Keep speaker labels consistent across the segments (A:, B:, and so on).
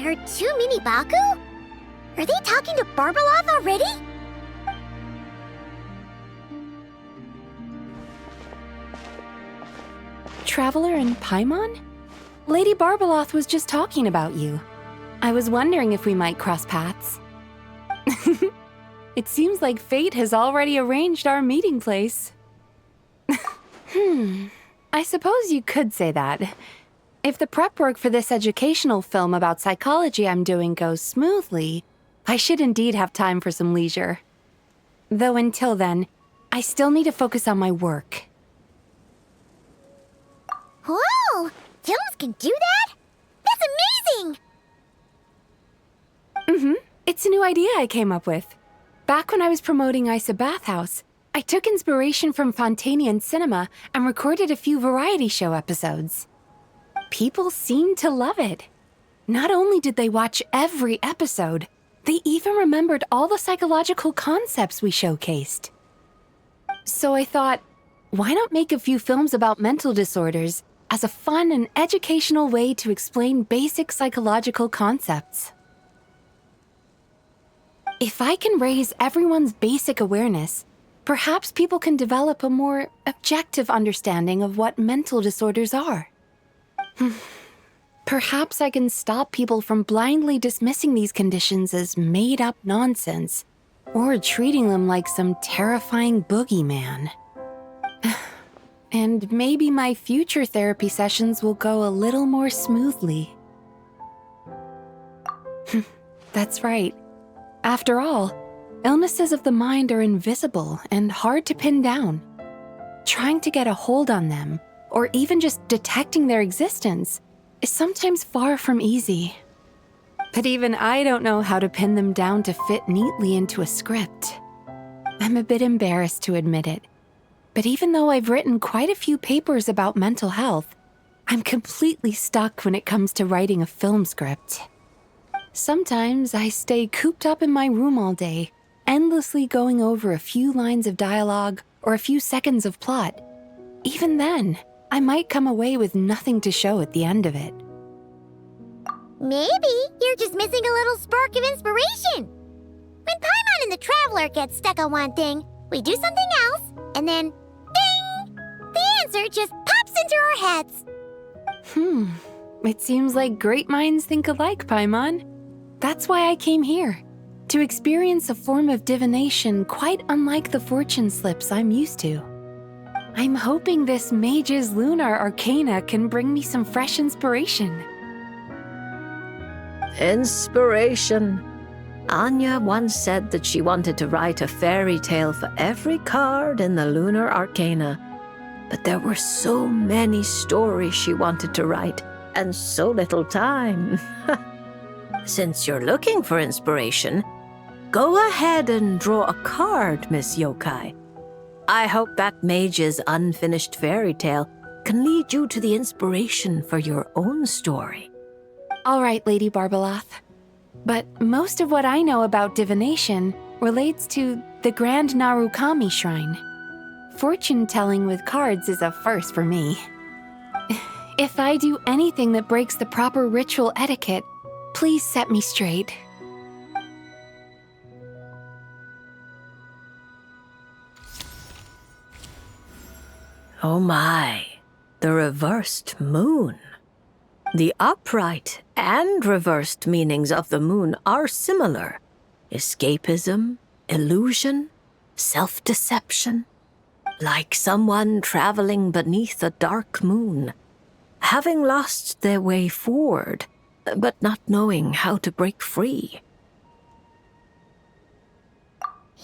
A: her two mini Baku? Are they talking to Barbeloth already?
B: Traveler and Paimon? Lady Barbeloth was just talking about you. I was wondering if we might cross paths. It seems like fate has already arranged our meeting place. I suppose you could say that. If the prep work for this educational film about psychology I'm doing goes smoothly, I should indeed have time for some leisure. Though until then, I still need to focus on my work.
A: Whoa! Films can do that? That's amazing!
B: It's a new idea I came up with. Back when I was promoting Isa Bathhouse, I took inspiration from Fontanian cinema and recorded a few variety show episodes. People seemed to love it. Not only did they watch every episode, they even remembered all the psychological concepts we showcased. So I thought, why not make a few films about mental disorders as a fun and educational way to explain basic psychological concepts? If I can raise everyone's basic awareness, perhaps people can develop a more objective understanding of what mental disorders are. Perhaps I can stop people from blindly dismissing these conditions as made-up nonsense, or treating them like some terrifying boogeyman. And maybe my future therapy sessions will go a little more smoothly. That's right. After all, illnesses of the mind are invisible and hard to pin down. Trying to get a hold on them, or even just detecting their existence, is sometimes far from easy. But even I don't know how to pin them down to fit neatly into a script. I'm a bit embarrassed to admit it, but even though I've written quite a few papers about mental health, I'm completely stuck when it comes to writing a film script. Sometimes I stay cooped up in my room all day, endlessly going over a few lines of dialogue or a few seconds of plot. Even then, I might come away with nothing to show at the end of it.
A: Maybe you're just missing a little spark of inspiration. When Paimon and the Traveler get stuck on one thing, we do something else, and then, ding! The answer just pops into our heads.
B: It seems like great minds think alike, Paimon. That's why I came here, to experience a form of divination quite unlike the fortune slips I'm used to. I'm hoping this mage's lunar arcana can bring me some fresh inspiration.
C: Inspiration. Anya once said that she wanted to write a fairy tale for every card in the lunar arcana. But there were so many stories she wanted to write, and so little time. Since you're looking for inspiration, go ahead and draw a card, Miss Yokai. I hope that mage's unfinished fairy tale can lead you to the inspiration for your own story.
B: All right, Lady Barbeloth. But most of what I know about divination relates to the Grand Narukami Shrine. Fortune-telling with cards is a first for me. If I do anything that breaks the proper ritual etiquette, please set me straight.
C: Oh my, the reversed moon. The upright and reversed meanings of the moon are similar. Escapism, illusion, self-deception. Like someone traveling beneath a dark moon, having lost their way forward, but not knowing how to break free.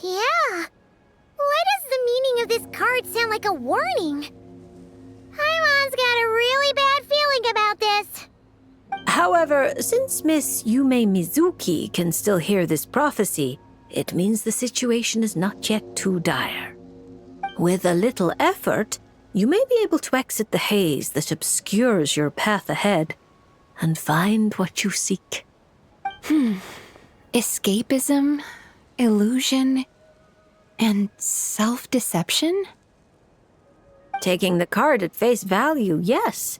A: Yeah. Why does the meaning of this card sound like a warning? Paimon's got a really bad feeling about this.
C: However, since Miss Yumemizuki can still hear this prophecy, it means the situation is not yet too dire. With a little effort, you may be able to exit the haze that obscures your path ahead and find what you seek.
B: Escapism, illusion, and self-deception?
C: Taking the card at face value, yes.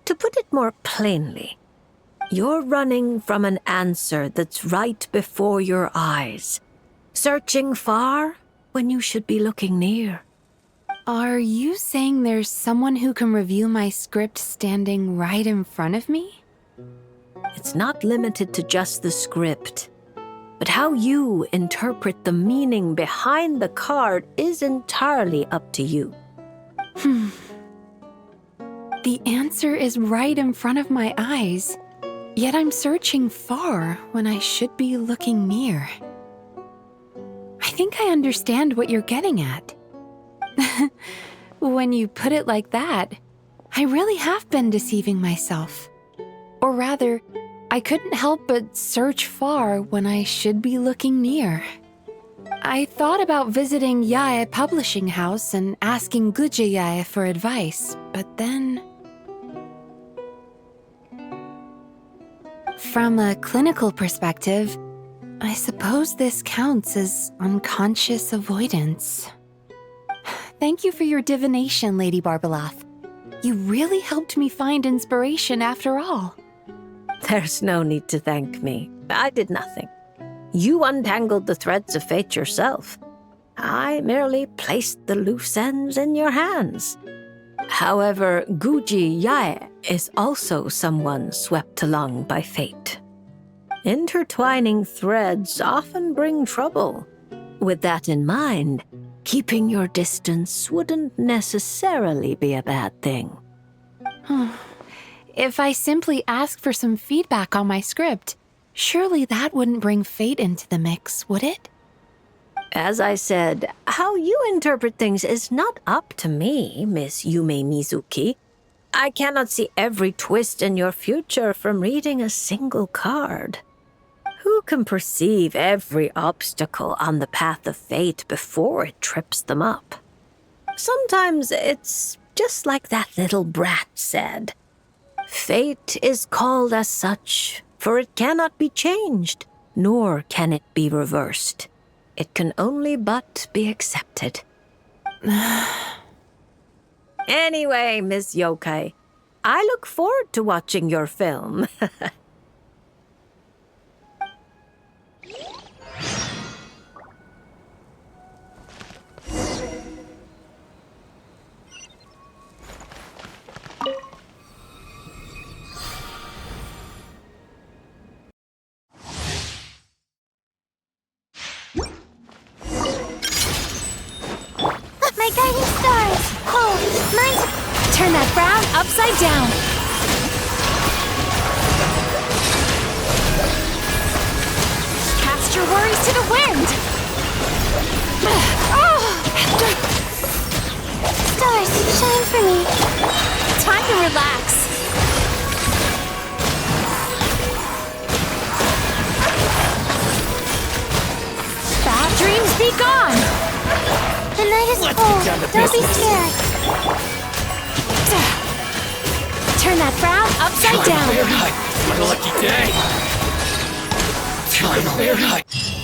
C: To put it more plainly, You're running from an answer that's right before your eyes. Searching far when you should be looking near.
B: Are you saying there's someone who can review my script standing right in front of me?
C: It's not limited to just the script, but how you interpret the meaning behind the card is entirely up to you.
B: The answer is right in front of my eyes, yet I'm searching far when I should be looking near. I think I understand what you're getting at. When you put it like that, I really have been deceiving myself. Or rather, I couldn't help but search far when I should be looking near. I thought about visiting Yae Publishing House and asking Guja Yae for advice, but then... From a clinical perspective, I suppose this counts as unconscious avoidance. Thank you for your divination, Lady Barbaloth. You really helped me find inspiration after all.
C: There's no need to thank me. I did nothing. You untangled the threads of fate yourself. I merely placed the loose ends in your hands. However, Guji Yae is also someone swept along by fate. Intertwining threads often bring trouble. With that in mind, keeping your distance wouldn't necessarily be a bad thing.
B: If I simply ask for some feedback on my script, surely that wouldn't bring fate into the mix, would it?
C: As I said, how you interpret things is not up to me, Miss Yumemizuki. I cannot see every twist in your future from reading a single card. Who can perceive every obstacle on the path of fate before it trips them up? Sometimes it's just like that little brat said. Fate is called as such, for it cannot be changed, nor can it be reversed. It can only but be accepted. Anyway, Miss Yokai, I look forward to watching your film.
A: My guiding stars! Hold! Mine!
B: Turn that frown upside down! Cast your worries to the wind!
A: Stars, shine for me!
B: Time to relax! Bad dreams be gone!
A: The night is cold. Don't be scared.
B: Turn that frown upside down.
D: What a lucky day! Time to